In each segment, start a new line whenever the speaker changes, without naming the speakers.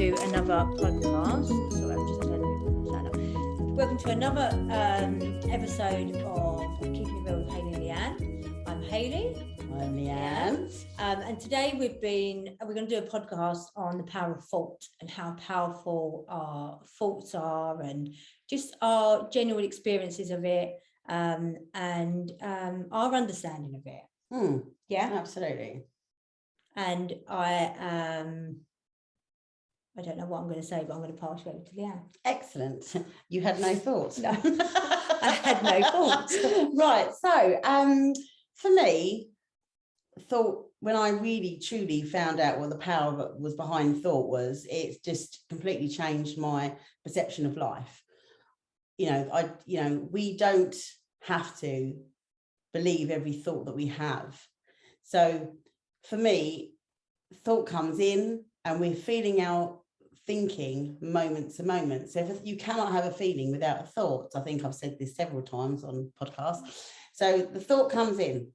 to another podcast. Sorry, I'm just turning the sound up. Welcome to another episode of Keeping It Real with Hayley Leanne. I'm Hayley.
I'm Leanne.
And today we're going to do a podcast on the power of thought and how powerful our thoughts are and just our genuine experiences of it and our understanding of it.
Yeah, absolutely.
And I don't know what I'm going to say, but I'm going to pass you over to Leanne.
Excellent. You had no thoughts.
No, I had no thoughts.
Right. So, for me, thought, when I really truly found out what the power that was behind thought was, it's just completely changed my perception of life. We don't have to believe every thought that we have. So for me, thought comes in and we're feeling out thinking moment to moment. So if you cannot have a feeling without a thought, I think I've said this several times on podcasts. So the thought comes in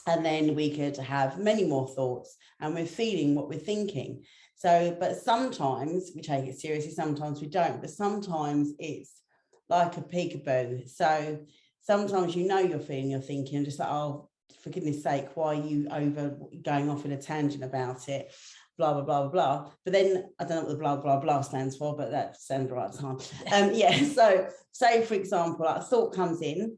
and then we could have many more thoughts and we're feeling what we're thinking. So, but sometimes we take it seriously, sometimes we don't, but sometimes it's like a peekaboo. So sometimes you're feeling, you're thinking, just like, oh, for goodness sake, why are you going off in a tangent about it? Blah, blah, blah, blah. But then I don't know what the blah, blah, blah stands for, but that sounds right time. So say, for example, a thought comes in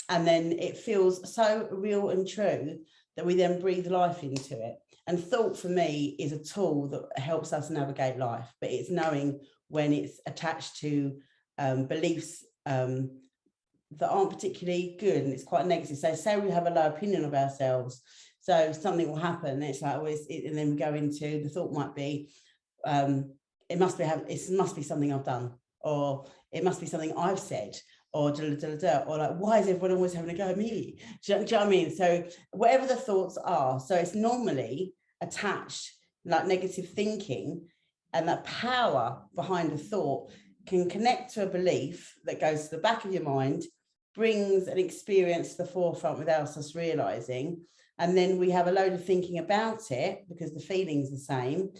and then it feels so real and true that we then breathe life into it. And thought for me is a tool that helps us navigate life, but it's knowing when it's attached to beliefs that aren't particularly good and it's quite negative. So say we have a low opinion of ourselves, so something will happen and it's like and then we go into the thought might be it must be something I've done, or it must be something I've said, or or like, why is everyone always having a go at me? Do you know what I mean? So whatever the thoughts are, so it's normally attached, like negative thinking, and that power behind a thought can connect to a belief that goes to the back of your mind, brings an experience to the forefront without us realizing, and then we have a load of thinking about it because the feeling's the same,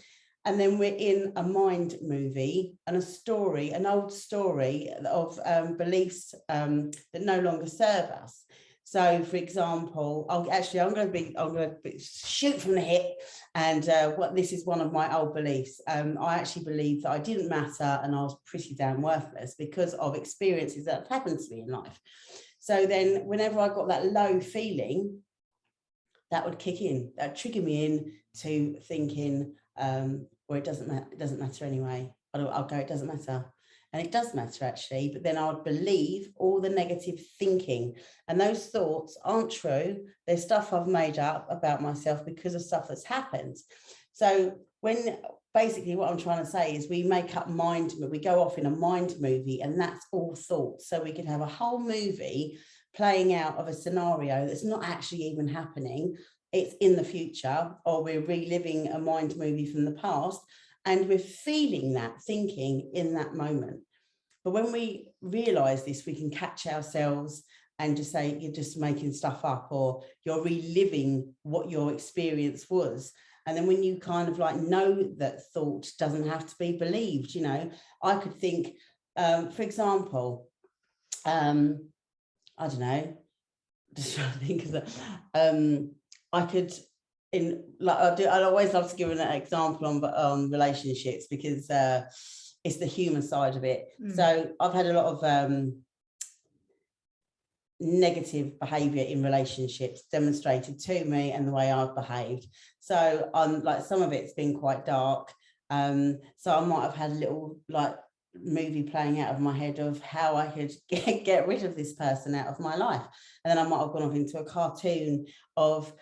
and then we're in a mind movie and a story, an old story of beliefs that no longer serve us. So, for example, I'm going to shoot from the hip, and this is one of my old beliefs. I actually believed that I didn't matter and I was pretty damn worthless because of experiences that have happened to me in life. So then, whenever I got that low feeling, that would kick in, that would trigger me in to thinking, well, it doesn't matter anyway. I'll go, it doesn't matter. And it does matter actually, but then I would believe all the negative thinking, and those thoughts aren't true. They're stuff I've made up about myself because of stuff that's happened. So basically what I'm trying to say is we make up we go off in a mind movie, and that's all thoughts. So we could have a whole movie playing out of a scenario that's not actually even happening. It's in the future, or we're reliving a mind movie from the past. And we're feeling that thinking in that moment. But when we realize this, we can catch ourselves and just say, you're just making stuff up, or you're reliving what your experience was. And then when you kind of like know that thought doesn't have to be believed, I could think, for example, I don't know, just trying to think of that. I could, I always love to give an example on relationships because it's the human side of it. So I've had a lot of negative behavior in relationships demonstrated to me and the way I've behaved. So some of it's been quite dark. So I might have had a little movie playing out of my head of how I could get rid of this person out of my life. And then I might have gone off into a cartoon of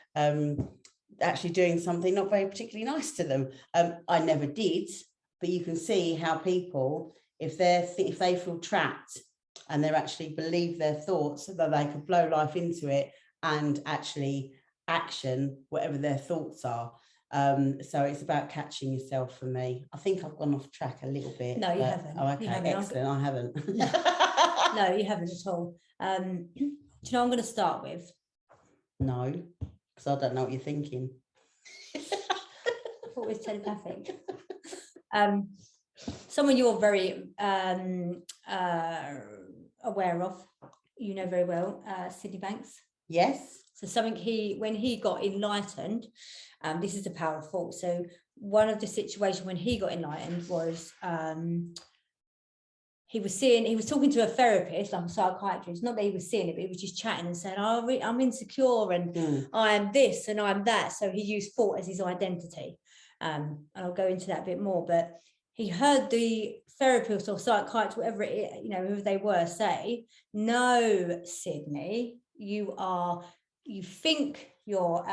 actually doing something not very particularly nice to them. I never did, but you can see how people, if they feel trapped and they actually believe their thoughts, that they could blow life into it and actually action whatever their thoughts are. So it's about catching yourself for me. I think I've gone off track a little bit.
No, you haven't.
Oh, okay, excellent. I haven't.
No, you haven't at all. Do you know what I'm going to start with?
No, because I don't know what you're thinking.
I thought it was telepathic. Someone you're very aware of, you know very well, Sydney Banks.
Yes.
So something when he got enlightened, this is the power of thought. So one of the situations when he got enlightened was he was talking to a therapist, like a psychiatrist, not that he was seeing it, but he was just chatting and saying, oh, I'm insecure and I'm this and I'm that. So he used thought as his identity. And I'll go into that a bit more, but he heard the therapist or psychiatrist, whatever it, who they were, say, no, Sydney, you think you're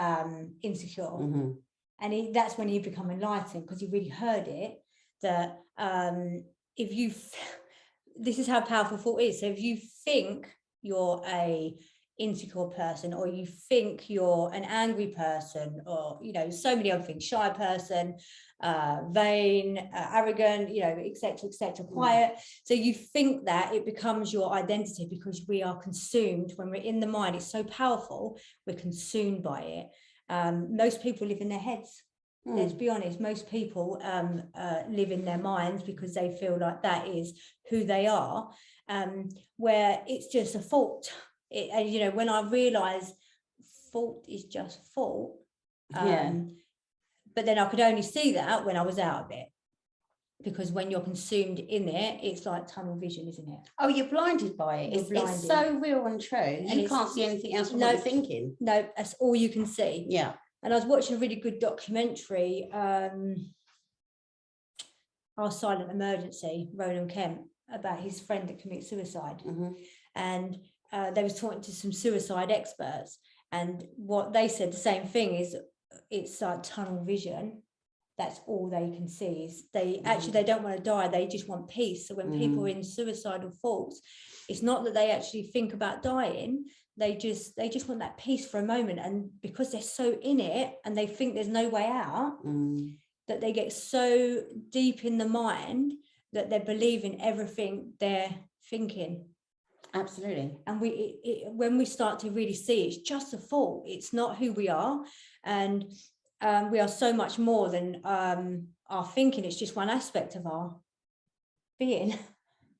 insecure. And that's when he become enlightened, because he really heard it, that this is how powerful thought is. So if you think you're a insecure person, or you think you're an angry person, or so many other things, shy person, vain, arrogant, etc., quiet. So you think that, it becomes your identity, because we are consumed when we're in the mind. It's so powerful, we're consumed by it. Most people live in their heads. Let's be honest, most people live in their minds, because they feel like that is who they are, where it's just a thought. When I realised thought is just thought, but then I could only see that when I was out of it, because when you're consumed in it, it's like tunnel vision, isn't it?
Oh, you're blinded by it. It's so real and true. And you can't see anything else from what you're thinking.
No, that's all you can see.
Yeah.
And I was watching a really good documentary, Our Silent Emergency, Roland Kemp, about his friend that committed suicide. And they was talking to some suicide experts, and what they said, the same thing, is it's like tunnel vision. That's all they can see. Is they don't want to die, they just want peace. So when people are in suicidal thoughts, it's not that they actually think about dying, they just want that peace for a moment. And because they're so in it and they think there's no way out, that they get so deep in the mind that they believe in everything they're thinking.
Absolutely.
And when we start to really see it's just a thought, it's not who we are, and we are so much more than our thinking. It's just one aspect of our being.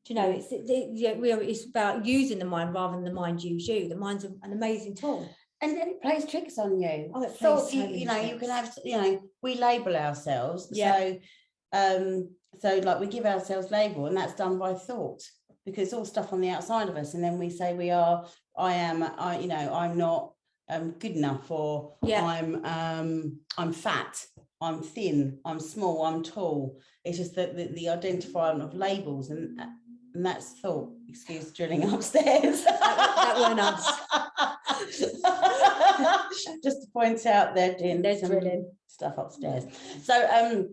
It's about using the mind rather than the mind use you. The mind's an amazing tool.
And then it plays tricks on you.
Oh, it plays so
you can have, we label ourselves.
Yeah.
So like we give ourselves label, and that's done by thought, because it's all stuff on the outside of us. And then we say I'm not good enough, or I'm fat, I'm thin, I'm small, I'm tall. It's just that the identifying of labels, and that's thought. Excuse drilling upstairs.
that weren't us.
Just to point out, they're doing some stuff upstairs. So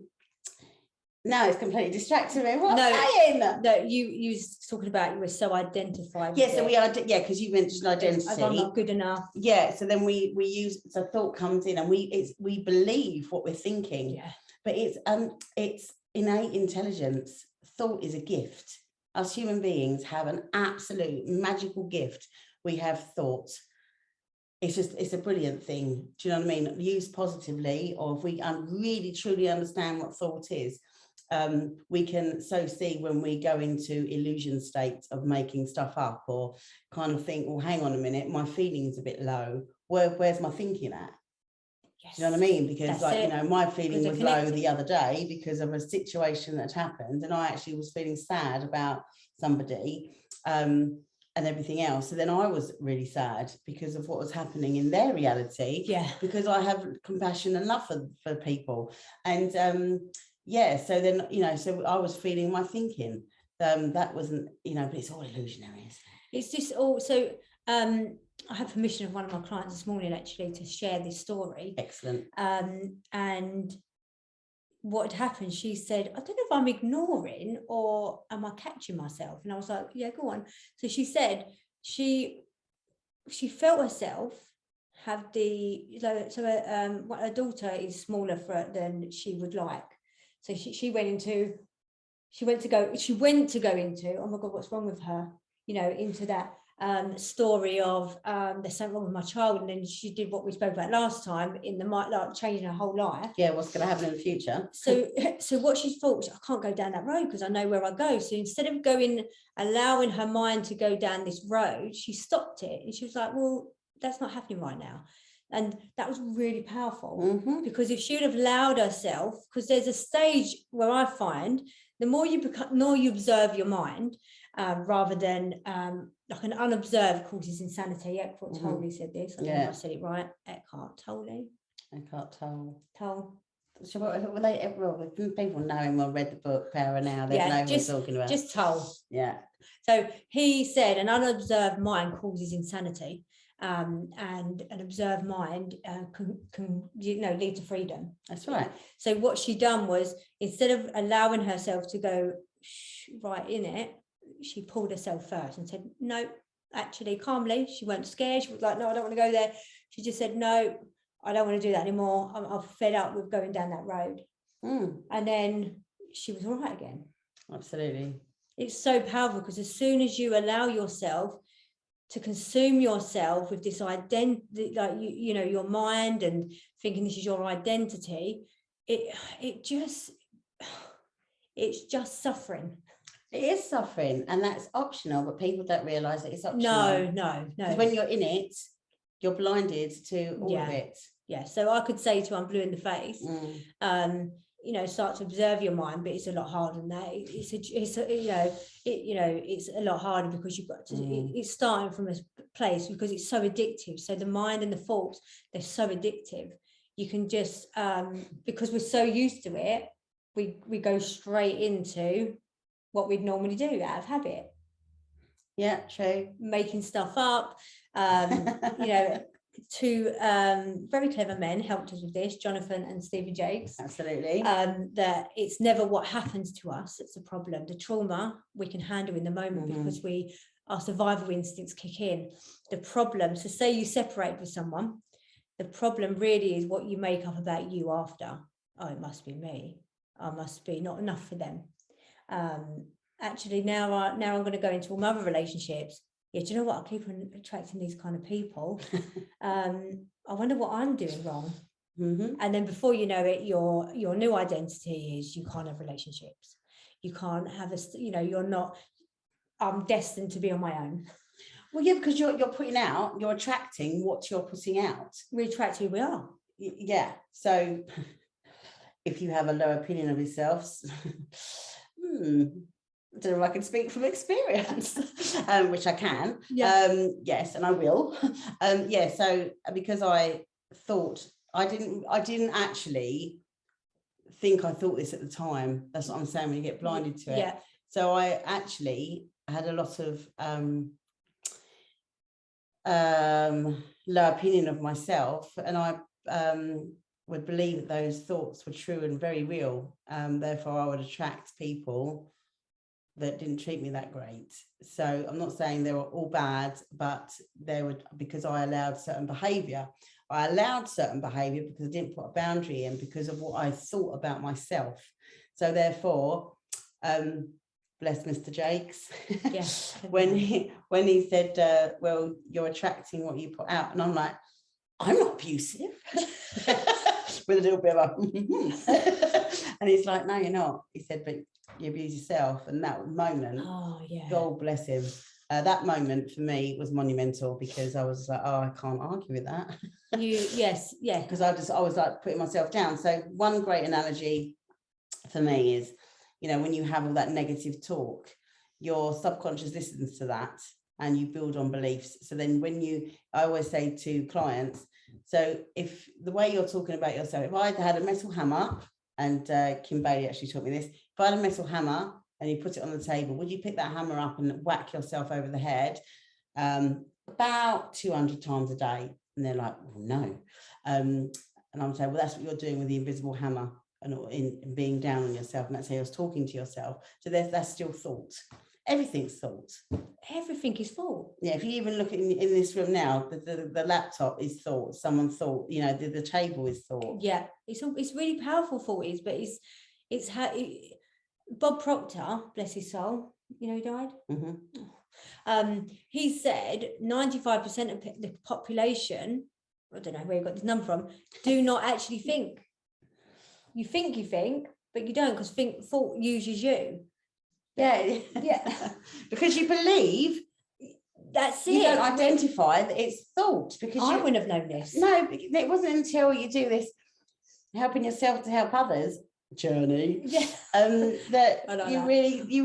now it's completely distracted me. What am I saying?
No, you was talking about you were so identified.
Yeah, so we are. Yeah, because you mentioned identity.
I'm not good enough.
Yeah, so then we use, so thought comes in, and we believe what we're thinking.
Yeah.
But it's innate intelligence. Thought is a gift. Us human beings have an absolute magical gift. We have thoughts. It's a brilliant thing. Do you know what I mean? Used positively, or if we really truly understand what thought is, we can see when we go into illusion states of making stuff up, or kind of think, well, hang on a minute, my feeling's a bit low. Where's my thinking at? Yes. Do you know what I mean? Because my feeling was low the other day because of a situation that happened, and I actually was feeling sad about somebody and everything else. So then I was really sad because of what was happening in their reality. Yeah. Because I have compassion and love for people. And so then, so I was feeling my thinking. That wasn't, but it's all illusionary, isn't it?
It's just also, I had permission of one of my clients this morning actually to share this story.
Excellent.
And what had happened, she said, I don't know if I'm ignoring or am I catching myself? And I was like, yeah, go on. So she said she felt herself have her daughter is smaller than she would like. So she went to go into, oh my God, what's wrong with her? into that story of there's something wrong with my child, and then she did what we spoke about last time in the like changing her whole life.
Yeah, what's going to happen in the future?
So what she thought, I can't go down that road because I know where I go. So instead of allowing her mind to go down this road, she stopped it, and she was like, well, that's not happening right now. And that was really powerful, because if she would have allowed herself, because there's a stage where I find the more you observe your mind, rather than like an unobserved causes insanity. Eckhart Tolle said this. I don't know if I said it right. Eckhart Tolle.
So what they, well, people know him or read the book Power Now, they know what we're talking about. Just
Tolle.
Yeah.
So he said an unobserved mind causes insanity. And an observed mind can lead to freedom.
That's right.
So what she done was, instead of allowing herself to go right in it, she pulled herself first and said, no, actually, calmly. She wasn't scared. She was like, no, I don't want to go there. She just said, no, I don't want to do that anymore. I'm fed up with going down that road. And then she was all right again.
Absolutely.
It's so powerful, because as soon as you allow yourself to consume yourself with this identity, like your mind, and thinking this is your identity, it's just suffering.
It is suffering, and that's optional, but people don't realise that it's optional.
No.
Because when you're in it, you're blinded to all of it.
Yeah. So I could say to I'm blue in the face, start to observe your mind, but it's a lot harder than that. It's a lot harder, because you've got to. It's starting from a place, because it's so addictive. So the mind and the thoughts, they're so addictive. You can just because we're so used to it, we go straight into what we'd normally do out of habit.
Yeah, true.
Making stuff up. Two very clever men helped us with this, Jonathan and Stephen Jakes.
Absolutely.
That it's never what happens to us that's the problem. The trauma we can handle in the moment, because our survival instincts kick in. The problem, so say you separate with someone, the problem really is what you make up about you after. Oh, it must be me. I must be not enough for them. Actually, now I'm going to go into all my other relationships. Yeah, do you know what? I keep attracting these kind of people. I wonder what I'm doing wrong. And then before you know it, your new identity is you can't have relationships. You can't have you're not. I'm destined to be on my own.
Well, yeah, because you're putting out, you're attracting what you're putting out.
We attract who we are.
Yeah. So if you have a low opinion of yourselves, I don't know if I can speak from experience, which I can. Yeah. Yes, and I will. So because I thought I didn't actually think I thought this at the time. That's what I'm saying, when you get blinded to it. Yeah. So I actually had a lot of low opinion of myself, and I would believe that those thoughts were true and very real. Therefore, I would attract people that didn't treat me that great. So I'm not saying they were all bad, but they would, because I allowed certain behavior. I allowed certain behavior because I didn't put a boundary in, because of what I thought about myself. So therefore, bless Mr. Jakes, yes. when he said, well, you're attracting what you put out. And I'm like, I'm not abusive. With a little bit of a, and he's like, no, you're not. He said, but you abuse yourself. And that moment, God bless him, that moment for me was monumental, because I was like, oh, I can't argue with that. Because I was like putting myself down. So one great analogy for me is, when you have all that negative talk, your subconscious listens to that, and you build on beliefs. So then I always say to clients, so if the way you're talking about yourself, if I had a metal hammer, and Kim Bailey actually taught me this, if I had a metal hammer and you put it on the table, would you pick that hammer up and whack yourself over the head about 200 times a day? And they're like, well, no. And I'm saying, well, that's what you're doing with the invisible hammer, and in being down on yourself, and that's how you're talking to yourself. So that's still thought. Everything's thought.
Everything is thought.
Yeah, if you even look in this room now, the laptop is thought. Someone thought, the table is thought.
Yeah, it's really powerful thought, but it's how Bob Proctor, bless his soul, he died. he said 95% of the population, I don't know where you got this number from, do not actually think. You think, but you don't, because thought uses you.
Yeah. Because you believe.
That's it.
You don't identify that it's thought, because
I wouldn't have known this.
No, it wasn't until you do this helping yourself to help others journey, that you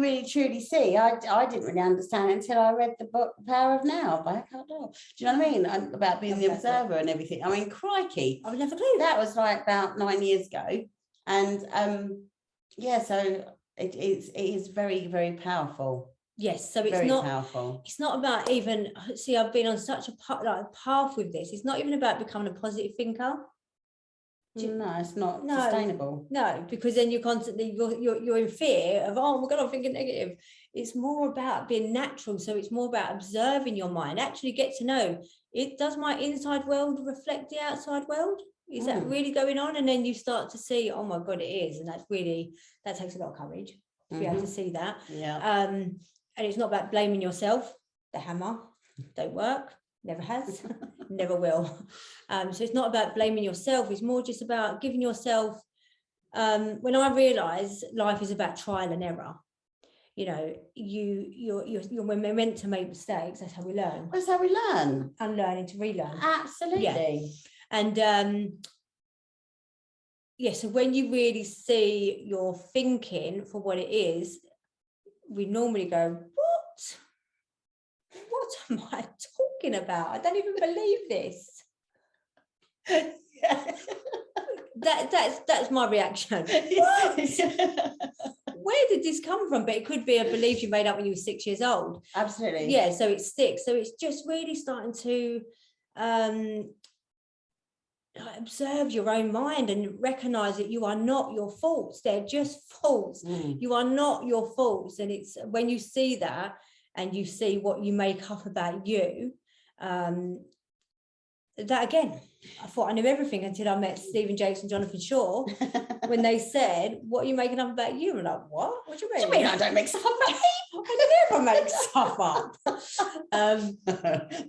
really truly see. I didn't really understand it until I read the book The Power of Now by Eckhart Tolle. Do you know what I mean? About being the observer and everything. I mean, crikey,
I would never clue.
That was like about 9 years ago, and so it is very, very powerful.
Yes, so it's
very
not
powerful.
It's not about even, see, I've been on such a path with this. It's not even about becoming a positive thinker.
No, it's not sustainable.
No, because then you're constantly you're in fear of, oh my God, I'm thinking negative. It's more about being natural. So it's more about observing your mind. Actually get to know, does my inside world reflect the outside world? Is that really going on? And then you start to see, oh my God, it is. And that takes a lot of courage to be able to see that.
Yeah.
And it's not about blaming yourself. The hammer don't work, never has, never will. So it's not about blaming yourself. It's more just about giving yourself, when I realised life is about trial and error, when we're meant to make mistakes, that's how we learn.
That's how we learn.
And learning to relearn.
Absolutely.
Yeah. And so when you really see your thinking for what it is, we normally go, what am I talking about? I don't even believe this. That's my reaction. What? Where did this come from? But it could be a belief you made up when you were 6 years old.
Absolutely.
Yeah, so it sticks. So it's just really starting to observe your own mind and recognize that you are not your faults. They're just faults. You are not your faults. And it's when you see that and you see what you make up about you, that again, I thought I knew everything until I met Stephen Jakes and Jonathan Shaw when they said, what are you making up about you? And I'm like, what? What do you mean?
What do you mean I don't make stuff up about me?
I never make stuff up.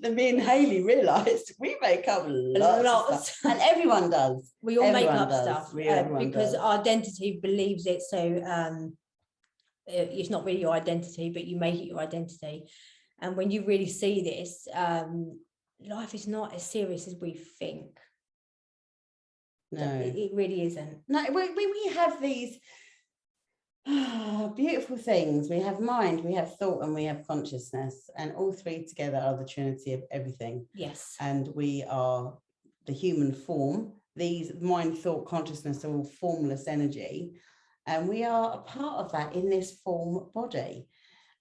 Then me and Hayley realised we make up lots of stuff. And everyone does.
We all make up stuff
because
our identity believes it. So it's not really your identity, but you make it your identity. And when you really see this, life is not as serious as we think.
No,
it really isn't.
No, we have these beautiful things. We have mind, we have thought, and we have consciousness, and all three together are the trinity of everything.
Yes.
And we are the human form. These mind, thought, consciousness are all formless energy, and we are a part of that in this form body,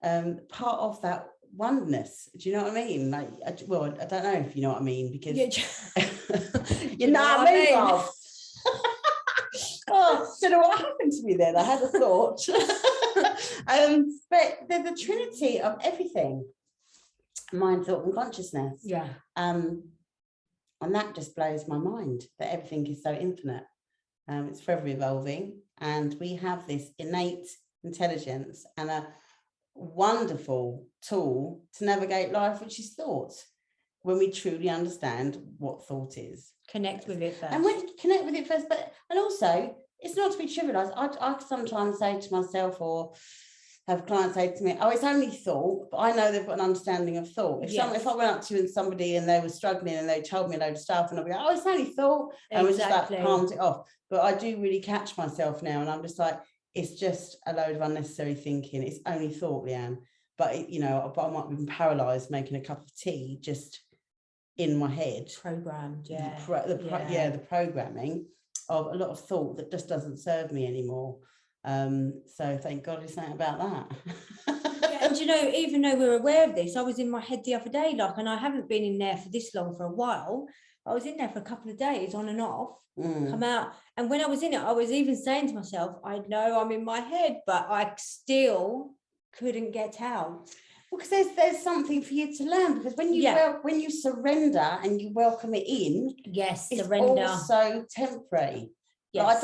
part of that oneness. Do you know what I mean? Like, I don't know if you know what I mean, because you know what I mean. Oh, don't know what happened to me then. I had a thought. But they're the trinity of everything: mind, thought, and consciousness.
Yeah.
And that just blows my mind, that everything is so infinite. It's forever evolving, and we have this innate intelligence and a wonderful tool to navigate life, which is thought, when we truly understand what thought is.
Connect with it first.
And when you connect with it first, and also it's not to be trivialized. I sometimes say to myself, or have clients say to me, oh, it's only thought, but I know they've got an understanding of thought. If I went up to somebody and they were struggling and they told me a load of stuff, and I'd be like, oh, it's only thought, and we just like palmed it off. But I do really catch myself now, and I'm just like, it's just a load of unnecessary thinking. It's only thought, Leanne. But I might be paralyzed making a cup of tea just in my head.
Programmed, yeah.
The programming of a lot of thought that just doesn't serve me anymore. So thank God it's not about that.
And even though we're aware of this, I was in my head the other day, and I haven't been in there for this long for a while. I was in there for a couple of days on and off, come out. And when I was in it, I was even saying to myself, I know I'm in my head, but I still couldn't get out.
Because there's something for you to learn, because when you surrender and you welcome it in,
yes,
it's
surrender.
Also temporary. Yes.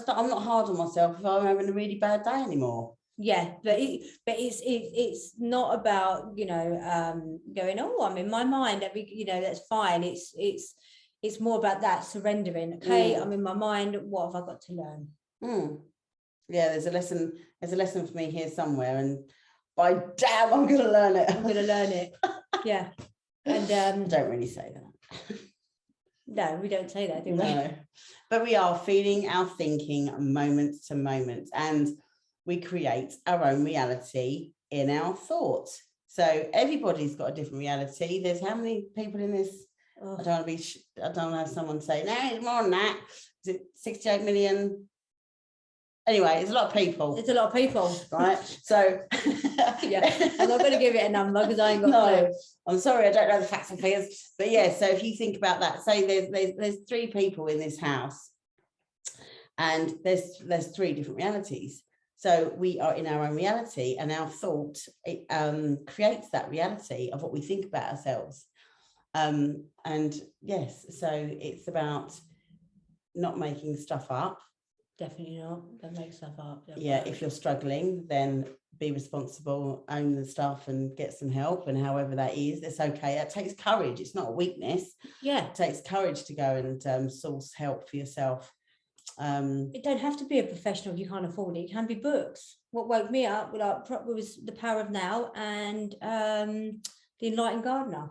But I'm not hard on myself if I'm having a really bad day anymore.
Yeah, but it's not about, you know, going, oh, I'm in my mind, you know, that's fine. It's more about that surrendering. Okay, I'm in my mind, what have I got to learn?
Yeah, there's a lesson for me here somewhere, and by damn, I'm gonna learn it.
Yeah. And
I don't really say that.
No, we don't say that, do we?
No, but we are feeling our thinking moment to moment, and we create our own reality in our thoughts. So everybody's got a different reality. There's how many people in this? Oh. I don't want to have someone say, no, it's more than that. Is it 68 million? Anyway, it's a lot of people.
It's a lot of people.
Right? So
yeah, I'm not going to give it a number because I ain't got a clue.
I'm sorry, I don't know the facts and figures. But yeah, so if you think about that, say there's 3 people in this house, and there's 3 different realities. So we are in our own reality, and our thought creates that reality of what we think about ourselves. And yes, so it's about not making stuff up.
Definitely not. Don't make stuff up.
Yeah, if you're struggling, then be responsible, own the stuff, and get some help. And however that is, it's okay. It takes courage. It's not a weakness.
Yeah, it
takes courage to go and source help for yourself.
It don't have to be a professional if you can't afford it. It can be books. What woke me up was The Power of Now and The Enlightened Gardener.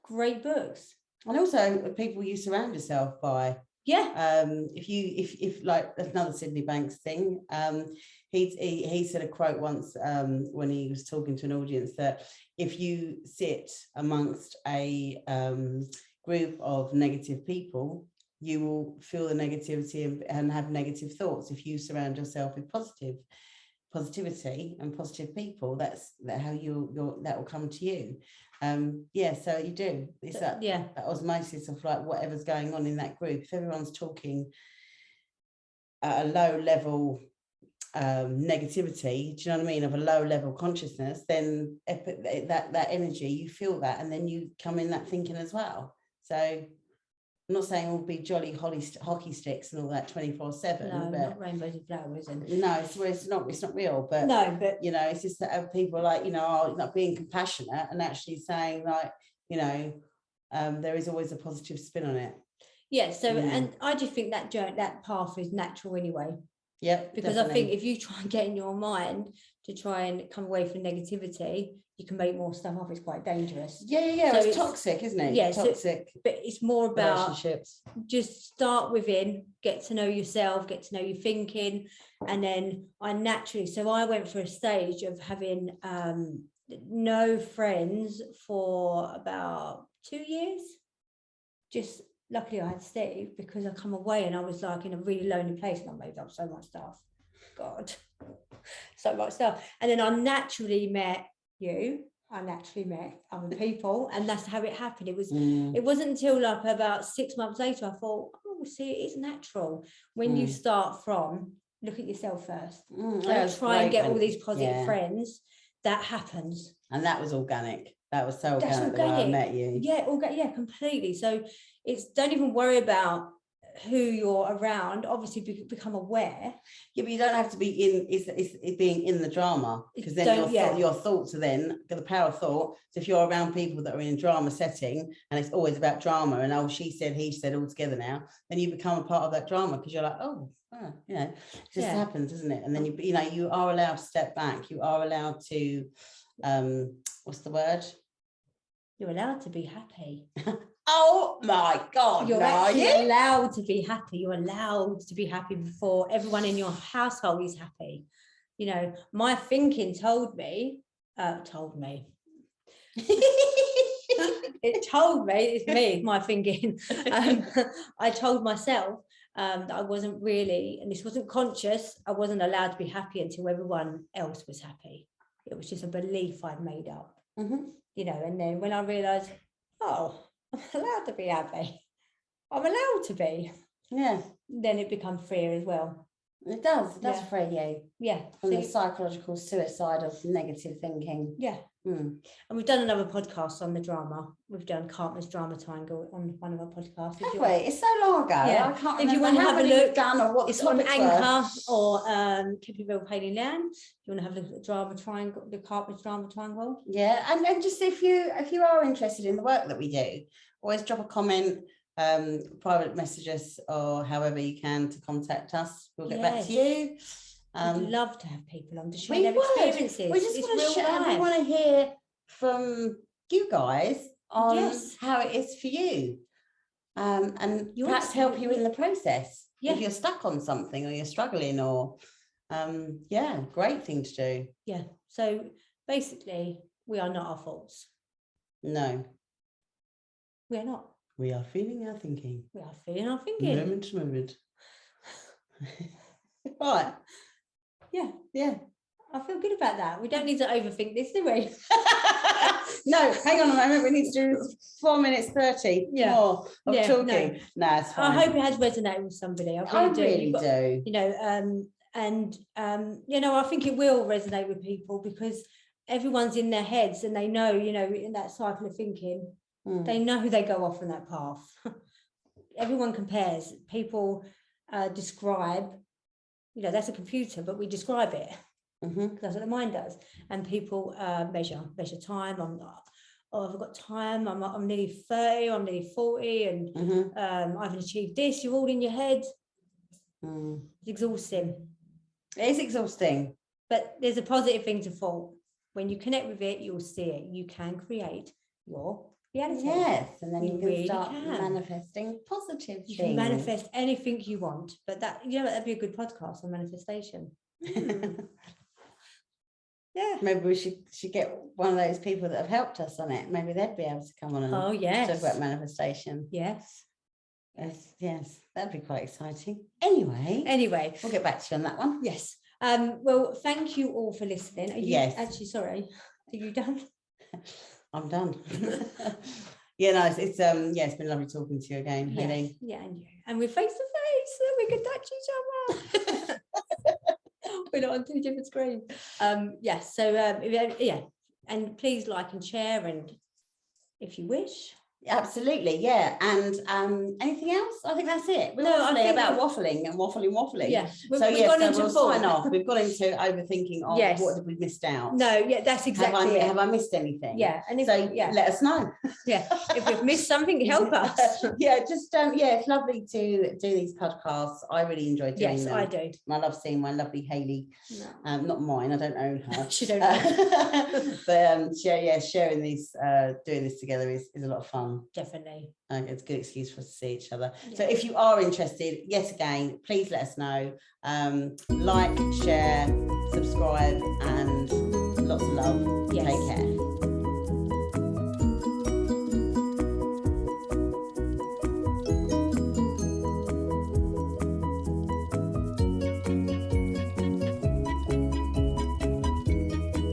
Great books.
And also people you surround yourself by.
Yeah.
If like another Sydney Banks thing, he said a quote once when he was talking to an audience, that if you sit amongst a group of negative people, you will feel the negativity and have negative thoughts. If you surround yourself with positivity and positive people, that's how that will come to you. Yeah, so you do. It's that osmosis of like whatever's going on in that group. If everyone's talking at a low level negativity, do you know what I mean, of a low level consciousness, then that energy, you feel that, and then you come in that thinking as well. So I'm not saying we'll be jolly hockey sticks and all that 24/7.
No, but not rainbows and flowers.
No, it's not real. But
no, but
you know, it's just that people are like, you know, are not being compassionate and actually saying like, you know, there is always a positive spin on it.
Yeah. So, and I just think that path is natural anyway.
Yeah.
Because definitely. I think if you try and get in your mind to try and come away from negativity, you can make more stuff up. It's quite dangerous.
Yeah. So it's toxic, isn't it?
Yeah,
toxic.
But it's more about
relationships.
Just start within, get to know yourself, get to know your thinking, and then I went for a stage of having no friends for about 2 years. Just luckily I had Steve, because I come away and I was like in a really lonely place and I made up so much stuff. God, so much stuff. And then I naturally met you. I naturally met other people, and that's how it happened. It wasn't until like about 6 months later I thought, oh, see, it's natural when you start from look at yourself first. Don't try and get all these positive friends. That happens.
And that was organic. That was so organic. The way I met you.
Yeah, completely. So don't even worry about who you're around. Obviously become aware.
Yeah, but you don't have to be in being in the drama, because then your thoughts are then the power of thought. So if you're around people that are in a drama setting and it's always about drama and oh, she said, he said, all together now, then you become a part of that drama, because you're like, you know, it just happens, doesn't it? And then you know, you are allowed to step back. You are allowed to what's the word?
You're allowed to be happy.
Oh my God.
You're actually allowed to be happy. You're allowed to be happy before everyone in your household is happy. You know, my thinking told me. It told me, it's me, my thinking. I told myself that I wasn't really, and this wasn't conscious, I wasn't allowed to be happy until everyone else was happy. It was just a belief I'd made up. You know, and then when I realised, oh, I'm allowed to be happy. I'm allowed to be. Yeah. Then it becomes freer as well.
It does free you.
Yeah.
From the psychological suicide of negative thinking.
Yeah.
Mm.
And we've done another podcast on the drama. We've done Cartman's Drama Triangle on one of our podcasts.
Have we? It's so long ago.
Yeah.
I can't
If you
remember
want to
how
have a
many
look,
we've done or what
it's
the
on
topics
Anchor
were.
or Keeping Real with Hayley Leanne. If you want to have a look at the Drama Triangle, the Cartman's Drama Triangle.
Yeah, and just if you are interested in the work that we do, always drop a comment, private message us, or however you can to contact us. We'll get back to you.
We'd love to have people on to share
We
their
would.
experiences.
We just want to share. We want to hear from you guys on how it is for you, and perhaps help you in the process if you're stuck on something or you're struggling, or great thing to do.
Yeah. So basically, we are not our faults.
No,
we are not.
We are feeling our thinking.
We are feeling our thinking.
Moment to moment. Right. Yeah.
I feel good about that. We don't need to overthink this, do we?
No, hang on a moment. We need to do 4 minutes 30 more of talking. No, it's fine.
I hope it has resonated with somebody. I really do. You know, I think it will resonate with people because everyone's in their heads and they know, you know, in that cycle of thinking, they know they go off on that path. Everyone compares. People describe, you know, that's a computer, but we describe it. That's what the mind does. And people measure time. I've got time. I'm nearly 30. I'm nearly 40, and I haven't achieved this. You're all in your head. It's exhausting.
It is exhausting.
But there's a positive thing to thought. When you connect with it, you'll see it. You can create your reality.
Yes, and then you can start manifesting positive things.
You can manifest anything you want. But that, you know, that'd be a good podcast on manifestation. Yeah. Maybe
we should get one of those people that have helped us on it. Maybe they'd be able to come on and talk about manifestation.
Yes,
that'd be quite exciting. Anyway, we'll get back to you on that one.
Yes. Well, thank you all for listening. Are you actually sorry? Are you done?
I'm done. It's been lovely talking to you again, Hayley.
Yeah, and you. And we're face to face, so we can touch each other. We're not on two different screens. And please like and share, and if you wish.
Absolutely, and anything else? I think that's it. We're waffling and waffling.
Yeah.
We'll sign off. We've gone into overthinking of what did we missed out.
No, that's exactly it.
Have I missed anything?
Yeah, and
let us know.
If we've missed something, help us.
It's lovely to do these podcasts. I really enjoy doing them.
Yes, I do.
And I love seeing my lovely Hayley. No. Not mine. I don't own her.
She don't own.
But sharing these, doing this together is a lot of fun.
Definitely.
It's a good excuse for us to see each other. So if you are interested, yet again, please let us know. Like, share, subscribe, and lots of love. Take care.